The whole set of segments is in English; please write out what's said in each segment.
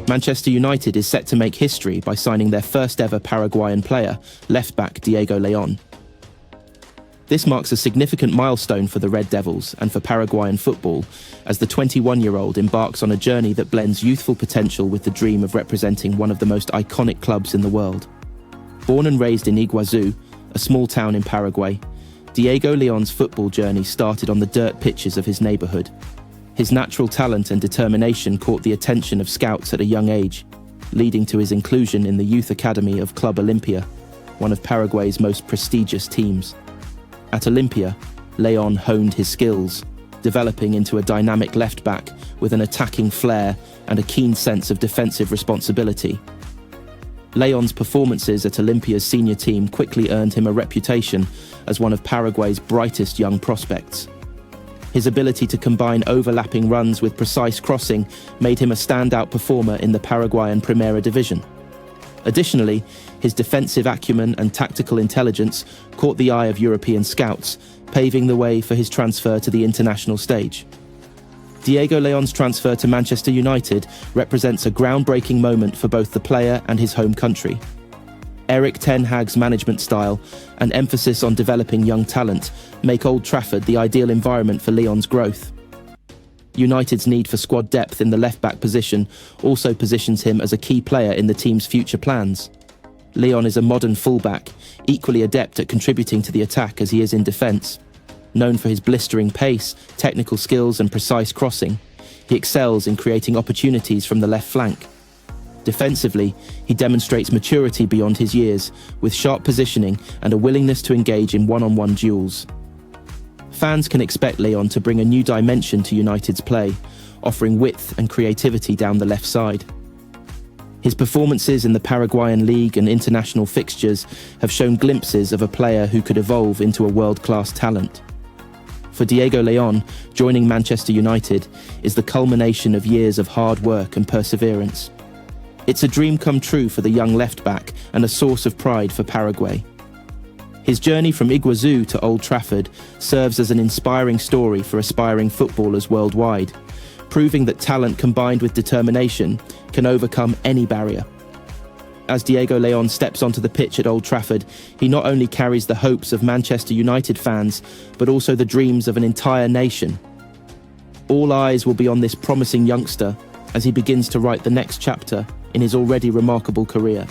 Manchester United is set to make history by signing their first ever Paraguayan player, left-back Diego Leon. This marks a significant milestone for the Red Devils and for Paraguayan football, as the 21-year-old embarks on a journey that blends youthful potential with the dream of representing one of the most iconic clubs in the world. Born and raised in Iguazu, a small town in Paraguay, Diego Leon's football journey started on the dirt pitches of his neighbourhood. His natural talent and determination caught the attention of scouts at a young age, leading to his inclusion in the youth academy of Club Olimpia, one of Paraguay's most prestigious teams. At Olimpia, Leon honed his skills, developing into a dynamic left-back with an attacking flair and a keen sense of defensive responsibility. Leon's performances at Olimpia's senior team quickly earned him a reputation as one of Paraguay's brightest young prospects. His ability to combine overlapping runs with precise crossing made him a standout performer in the Paraguayan Primera Division. Additionally, his defensive acumen and tactical intelligence caught the eye of European scouts, paving the way for his transfer to the international stage. Diego Leon's transfer to Manchester United represents a groundbreaking moment for both the player and his home country. Erik Ten Hag's management style and emphasis on developing young talent make Old Trafford the ideal environment for Leon's growth. United's need for squad depth in the left-back position also positions him as a key player in the team's future plans. Leon is a modern fullback, equally adept at contributing to the attack as he is in defence. Known for his blistering pace, technical skills and precise crossing, he excels in creating opportunities from the left flank. Defensively, he demonstrates maturity beyond his years, with sharp positioning and a willingness to engage in one-on-one duels. Fans can expect Leon to bring a new dimension to United's play, offering width and creativity down the left side. His performances in the Paraguayan League and international fixtures have shown glimpses of a player who could evolve into a world-class talent. For Diego Leon, joining Manchester United is the culmination of years of hard work and perseverance. It's a dream come true for the young left-back and a source of pride for Paraguay. His journey from Iguazu to Old Trafford serves as an inspiring story for aspiring footballers worldwide, proving that talent combined with determination can overcome any barrier. As Diego Leon steps onto the pitch at Old Trafford, he not only carries the hopes of Manchester United fans, but also the dreams of an entire nation. All eyes will be on this promising youngster as he begins to write the next chapter in his already remarkable career.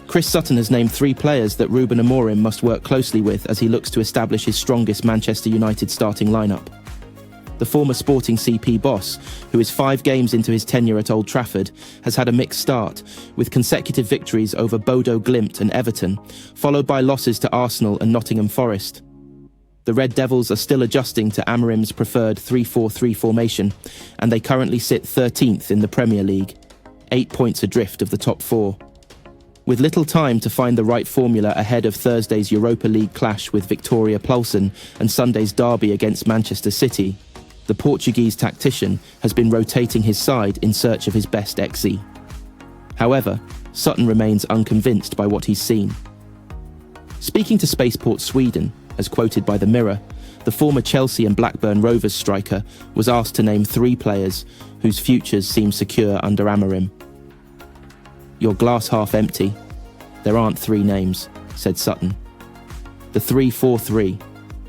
Chris Sutton has named 3 players that Ruben Amorim must work closely with as he looks to establish his strongest Manchester United starting lineup. The former Sporting CP boss, who is 5 games into his tenure at Old Trafford, has had a mixed start, with consecutive victories over Bodo Glimt and Everton, followed by losses to Arsenal and Nottingham Forest. The Red Devils are still adjusting to Amorim's preferred 3-4-3 formation, and they currently sit 13th in the Premier League, 8 points adrift of the top 4. With little time to find the right formula ahead of Thursday's Europa League clash with Victoria Plzen and Sunday's derby against Manchester City, the Portuguese tactician has been rotating his side in search of his best XE. However, Sutton remains unconvinced by what he's seen. Speaking to Spaceport Sweden, as quoted by the Mirror, the former Chelsea and Blackburn Rovers striker was asked to name 3 players whose futures seem secure under Amorim. "Your glass half empty. There aren't 3 names," said Sutton. The 3-4-3.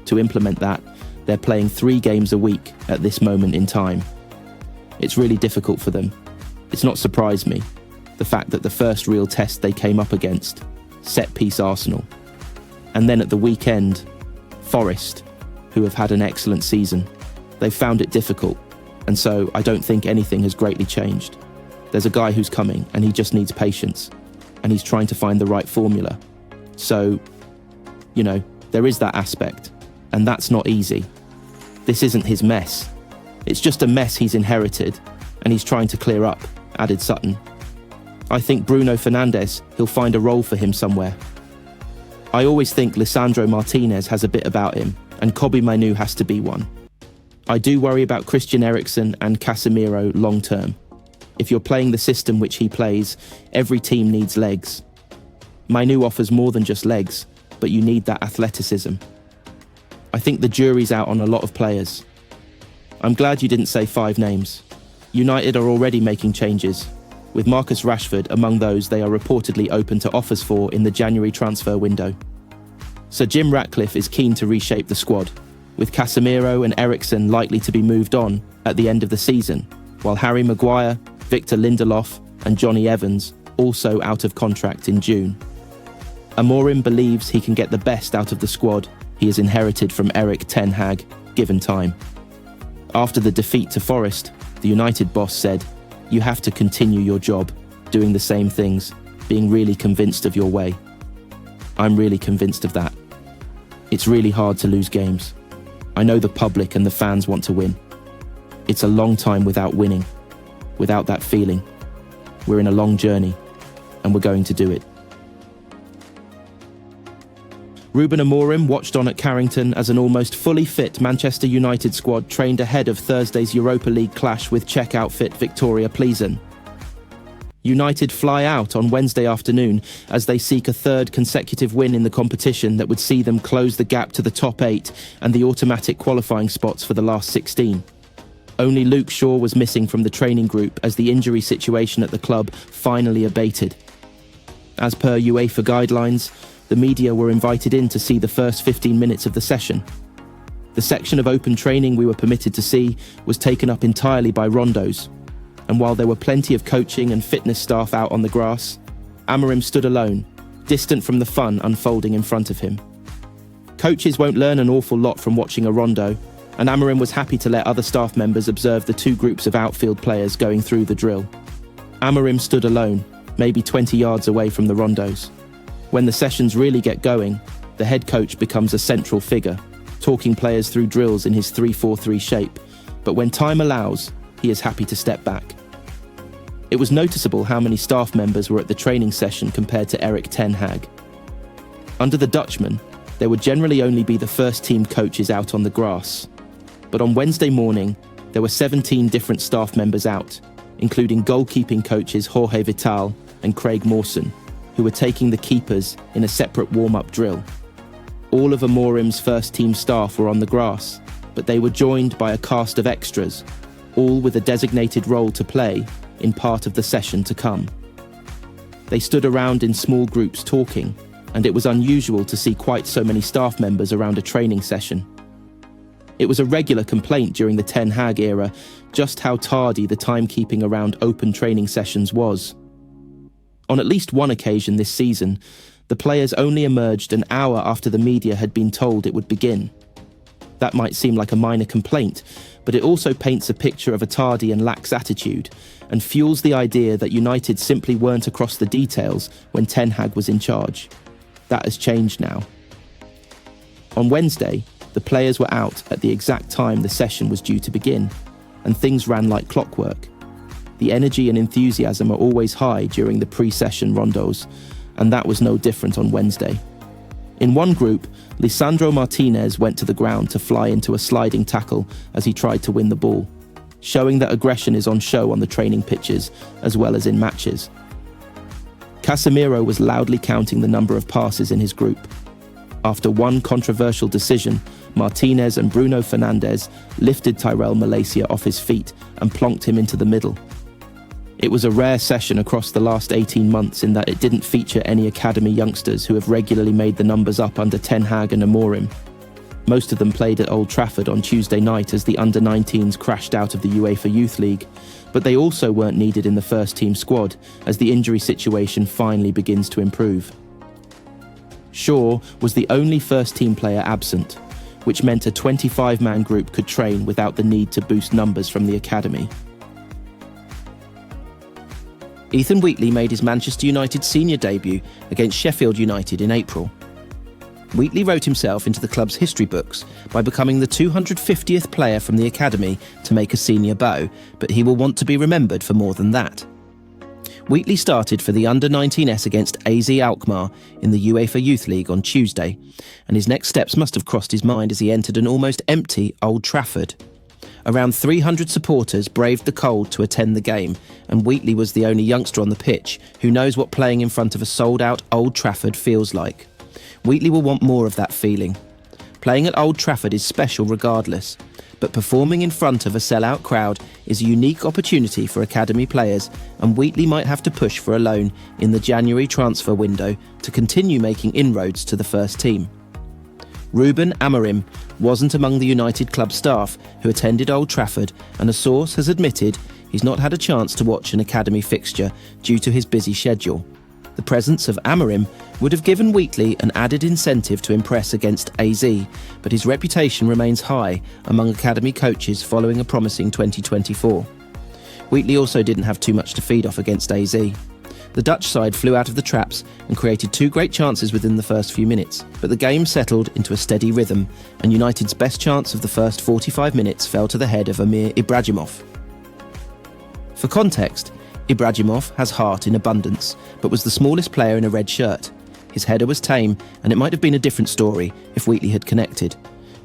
To implement that, they're playing 3 games a week at this moment in time. It's really difficult for them. It's not surprised me, the fact that the first real test they came up against, set-piece Arsenal. And then at the weekend, Forest, who have had an excellent season. They've found it difficult, and so I don't think anything has greatly changed. There's a guy who's coming, and he just needs patience, and he's trying to find the right formula. So, there is that aspect, and that's not easy. This isn't his mess. It's just a mess he's inherited, and he's trying to clear up, added Sutton. I think Bruno Fernandes, he'll find a role for him somewhere. I always think Lisandro Martinez has a bit about him, and Kobbie Mainoo has to be one. I do worry about Christian Eriksen and Casemiro long term. If you're playing the system which he plays, every team needs legs. Mainoo offers more than just legs, but you need that athleticism. I think the jury's out on a lot of players. I'm glad you didn't say 5 names. United are already making changes, with Marcus Rashford among those they are reportedly open to offers for in the January transfer window. Sir Jim Ratcliffe is keen to reshape the squad, with Casemiro and Eriksen likely to be moved on at the end of the season, while Harry Maguire, Victor Lindelof and Johnny Evans also out of contract in June. Amorim believes he can get the best out of the squad he has inherited from Erik Ten Hag, given time. After the defeat to Forest, the United boss said, "You have to continue your job, doing the same things, being really convinced of your way." I'm really convinced of that. It's really hard to lose games. I know the public and the fans want to win. It's a long time without winning, without that feeling. We're in a long journey, and we're going to do it. Ruben Amorim watched on at Carrington as an almost fully fit Manchester United squad trained ahead of Thursday's Europa League clash with Czech outfit Victoria Plzeň. United fly out on Wednesday afternoon as they seek a third consecutive win in the competition that would see them close the gap to the top 8 and the automatic qualifying spots for the last 16. Only Luke Shaw was missing from the training group as the injury situation at the club finally abated. As per UEFA guidelines, the media were invited in to see the first 15 minutes of the session. The section of open training we were permitted to see was taken up entirely by rondos, and while there were plenty of coaching and fitness staff out on the grass, Amorim stood alone, distant from the fun unfolding in front of him. Coaches won't learn an awful lot from watching a rondo, and Amorim was happy to let other staff members observe the 2 groups of outfield players going through the drill. Amorim stood alone, maybe 20 yards away from the rondos. When the sessions really get going, the head coach becomes a central figure, talking players through drills in his 3-4-3 shape, but when time allows, he is happy to step back. It was noticeable how many staff members were at the training session compared to Erik Ten Hag. Under the Dutchman, there would generally only be the first team coaches out on the grass, but on Wednesday morning, there were 17 different staff members out, including goalkeeping coaches Jorge Vital and Craig Mawson, who were taking the keepers in a separate warm-up drill. All of Amorim's first-team staff were on the grass, but they were joined by a cast of extras, all with a designated role to play in part of the session to come. They stood around in small groups talking, and it was unusual to see quite so many staff members around a training session. It was a regular complaint during the Ten Hag era just how tardy the timekeeping around open training sessions was. On at least one occasion this season, the players only emerged an hour after the media had been told it would begin. That might seem like a minor complaint, but it also paints a picture of a tardy and lax attitude, and fuels the idea that United simply weren't across the details when Ten Hag was in charge. That has changed now. On Wednesday, the players were out at the exact time the session was due to begin, and things ran like clockwork. The energy and enthusiasm are always high during the pre-session rondos, and that was no different on Wednesday. In one group, Lisandro Martinez went to the ground to fly into a sliding tackle as he tried to win the ball, showing that aggression is on show on the training pitches as well as in matches. Casemiro was loudly counting the number of passes in his group. After one controversial decision, Martinez and Bruno Fernandes lifted Tyrell Malacia off his feet and plonked him into the middle. It was a rare session across the last 18 months in that it didn't feature any academy youngsters who have regularly made the numbers up under Ten Hag and Amorim. Most of them played at Old Trafford on Tuesday night as the under-19s crashed out of the UEFA Youth League, but they also weren't needed in the first-team squad as the injury situation finally begins to improve. Shaw was the only first-team player absent, which meant a 25-man group could train without the need to boost numbers from the academy. Ethan Wheatley made his Manchester United senior debut against Sheffield United in April. Wheatley wrote himself into the club's history books by becoming the 250th player from the academy to make a senior bow, but he will want to be remembered for more than that. Wheatley started for the under-19s against AZ Alkmaar in the UEFA Youth League on Tuesday, and his next steps must have crossed his mind as he entered an almost empty Old Trafford. Around 300 supporters braved the cold to attend the game, and Wheatley was the only youngster on the pitch who knows what playing in front of a sold-out Old Trafford feels like. Wheatley will want more of that feeling. Playing at Old Trafford is special regardless, but performing in front of a sellout crowd is a unique opportunity for academy players, and Wheatley might have to push for a loan in the January transfer window to continue making inroads to the first team. Ruben Amorim wasn't among the United club staff who attended Old Trafford, and a source has admitted he's not had a chance to watch an academy fixture due to his busy schedule. The presence of Amorim would have given Wheatley an added incentive to impress against AZ, but his reputation remains high among academy coaches following a promising 2024. Wheatley also didn't have too much to feed off against AZ. The Dutch side flew out of the traps and created two great chances within the first few minutes, but the game settled into a steady rhythm, and United's best chance of the first 45 minutes fell to the head of Amir Ibrahimov. For context, Ibrahimov has heart in abundance, but was the smallest player in a red shirt. His header was tame, and it might have been a different story if Wheatley had connected.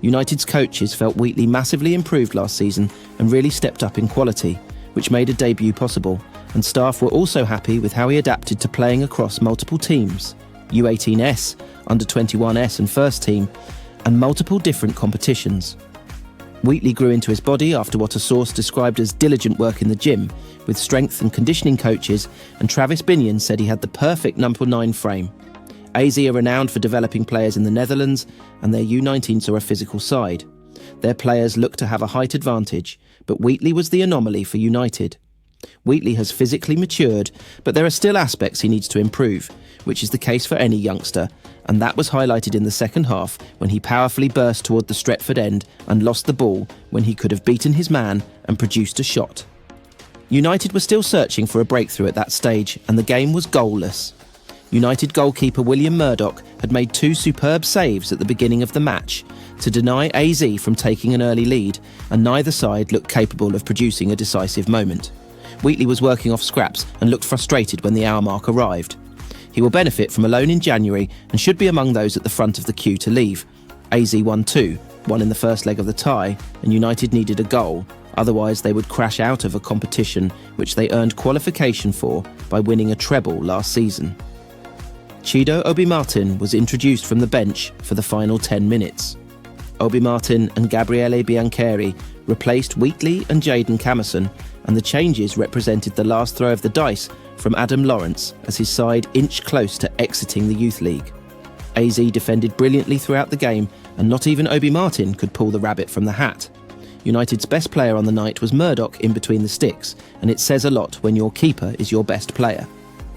United's coaches felt Wheatley massively improved last season and really stepped up in quality, which made a debut possible, and staff were also happy with how he adapted to playing across multiple teams, U18S, Under-21S and First Team, and multiple different competitions. Wheatley grew into his body after what a source described as diligent work in the gym, with strength and conditioning coaches, and Travis Binion said he had the perfect number 9 frame. AZ are renowned for developing players in the Netherlands, and their U19s are a physical side. Their players look to have a height advantage, but Wheatley was the anomaly for United. Wheatley has physically matured, but there are still aspects he needs to improve, which is the case for any youngster, and that was highlighted in the second half when he powerfully burst toward the Stretford end and lost the ball when he could have beaten his man and produced a shot. United were still searching for a breakthrough at that stage, and the game was goalless. United goalkeeper William Murdoch had made 2 superb saves at the beginning of the match to deny AZ from taking an early lead, and neither side looked capable of producing a decisive moment. Wheatley was working off scraps and looked frustrated when the hour mark arrived. He will benefit from a loan in January and should be among those at the front of the queue to leave. AZ won 2, one in the first leg of the tie, and United needed a goal, otherwise they would crash out of a competition which they earned qualification for by winning a treble last season. Chido Obi Martin was introduced from the bench for the final 10 minutes. Obi Martin and Gabriele Biancheri replaced Wheatley and Jadon Sancho, and the changes represented the last throw of the dice from Adam Lawrence as his side inched close to exiting the Youth League. AZ defended brilliantly throughout the game, and not even Obi Martin could pull the rabbit from the hat. United's best player on the night was Murdoch in between the sticks, and it says a lot when your keeper is your best player.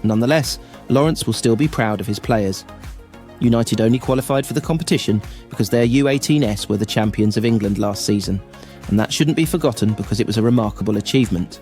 Nonetheless, Lawrence will still be proud of his players. United only qualified for the competition because their U18S were the champions of England last season, and that shouldn't be forgotten because it was a remarkable achievement.